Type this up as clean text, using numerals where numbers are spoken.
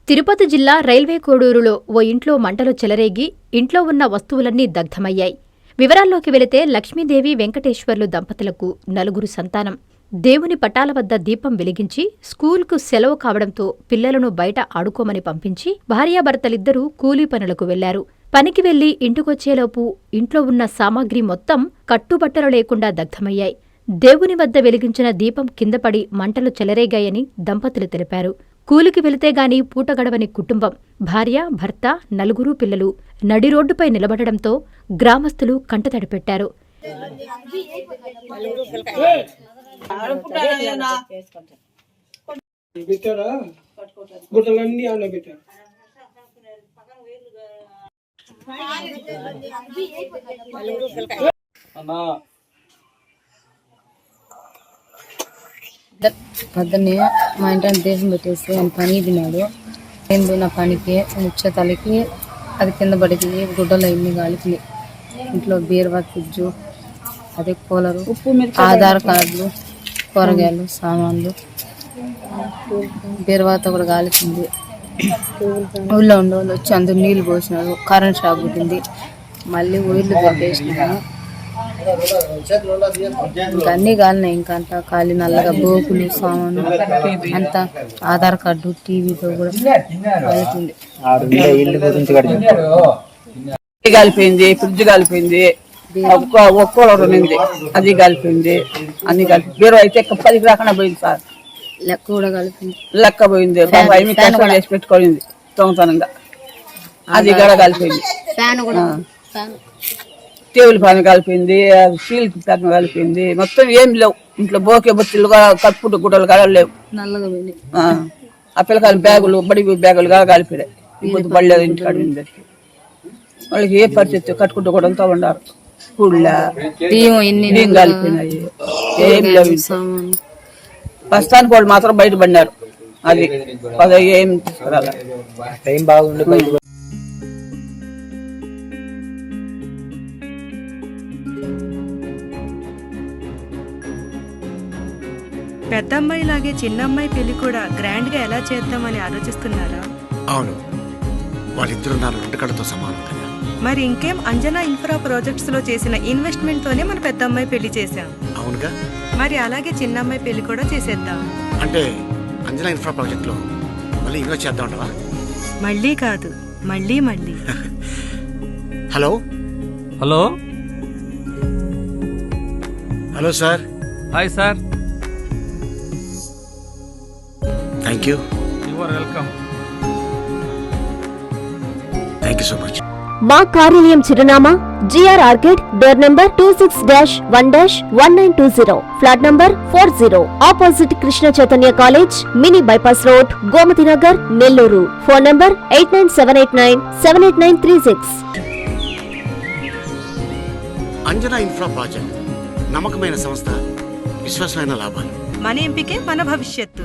తిరుపతి జిల్లా రైల్వే కోడూరులో ఓ ఇంట్లో మంటలు చెలరేగి ఇంట్లో ఉన్న వస్తువులన్నీ దగ్ధమయ్యాయి. వివరాల్లోకి వెళితే లక్ష్మీదేవి వెంకటేశ్వర్లు దంపతులకు 4 సంతానం. దేవుని పటాల వద్ద దీపం వెలిగించి స్కూల్కు సెలవు కావడంతో పిల్లలను బయట ఆడుకోమని పంపించి భార్యాభర్తలిద్దరూ కూలీ పనులకు వెళ్లారు. పనికి వెళ్లి ఇంటికొచ్చేలోపు ఇంట్లో ఉన్న సామాగ్రి మొత్తం కట్టుబట్టలు లేకుండా దగ్ధమయ్యాయి. దేవుని వద్ద వెలిగించిన దీపం కిందపడి మంటలు చెలరేగాయని దంపతులు తెలిపారు. కూలికి వెళితేగాని పూటగడవని కుటుంబం, భార్య, భర్త, 4 పిల్లలు నడి రోడ్డుపై నిలబడడంతో గ్రామస్తులు కంటతడి పెట్టారు. పొద్దున్నే మా ఇంటిని దేశం పెట్టేసి ఆయన పని తిన్నాడు. నేను పోయిన పనికి వచ్చే తలకి అది కింద పడికి గుడ్డలు అన్ని గాలికి ఇంట్లో బీరువా, ఫ్రిడ్జు, అదే కూలరు, ఆధార్ కార్డులు, కూరగాయలు సామాన్లు, బీరువాతో కూడా గాలికింది. ఊళ్ళో ఉండేవాళ్ళు వచ్చి అందరు నీళ్ళు పోసినారు. కరెంట్ షాక్ పుట్టింది. మళ్ళీ ఊళ్ళు పెట్టేసినాము. ఇంకా అన్ని కాలినాయి. ఇంకా అంతా కాలి నల్లగా బోకులు, సామాను అంతా, ఆధార్ కార్డు, టీవీతో కూడా కాలుతుంది. కాలిపోయింది, ఫ్రిడ్జ్ కాలిపోయింది, ఒక్కోడు నింది, అది కాలిపోయింది, అన్ని కలిపి బీరో అయితే 10 రాకుండా పోయింది సార్. లెక్క కూడా కలిపింది. లెక్క పోయింది. చేసి పెట్టుకోయింది దొంగతనంగా, అది కూడా కలిపోయింది. టేబుల్ ఫ్యాన్ కలిపింది, స్టీల్ ఫ్యాన్ కలిపింది. మొత్తం ఏం లేవు ఇంట్లో. బోకే బొత్తులు కప్పుడు గుడ్డలు కూడా లేవు. నల్లగా పోయింది. ఆ పిల్లకాయల బ్యాగులు, బడి బ్యాగులు కూడా కలిపినాయి. ఇప్పుడు పడలేదు ఇంటికాడ. వాళ్ళకి ఏ పరిస్థితి కట్టుకుంటూ కూడా ఉన్నారు. పుళ్ళ బియ్యం కలిపినాయి. ఏం లేవు. ప్రస్తుతానికి వాళ్ళు మాత్రం బయటపడినారు. అది ఏం తీసుకురాలి. పెద్దమ్మాయి లాగే చిన్నమ్మాయి పెళ్లి కూడా గ్రాండ్ గా ఎలా చేద్దామని ఆలోచిస్తున్నారా? అవును, వాళ్ళిద్దరు నా 2 కళ్ళతో సమానం కదా. మరి ఇంకేం, అంజనా ఇన్ఫ్రా ప్రాజెక్ట్స్ లో చేసిన ఇన్వెస్ట్మెంట్ తోనే మన పెద్దమ్మాయి పెళ్లి చేశాం. అవునుగా. మరి అలాగే చిన్నమ్మాయి పెళ్లి కూడా చేసేద్దాం. అంటే అంజనా ఇన్ఫ్రా ప్రాజెక్ట్ లో మళ్ళీ ఇన్వెస్ట్ చేద్దాం అంటావా? మళ్ళీ కాదు, మళ్ళీ మళ్ళీ. Hello hello hello sir. Hi sir. Thank you. You are welcome. Thank you so much. మా కార్యాలయం చిరునామా GR orchid, door number 26-1-1920, flat number 40, opposite Krishna Chaitanya college, mini bypass road, Gomathi Nagar, Nellore. Phone number 8978978936. Anjana infra project నమ్మకమైన సంస్థ, విశ్వాసమైన లాభాలు. మన ఎంపికే మన భవిష్యత్తు.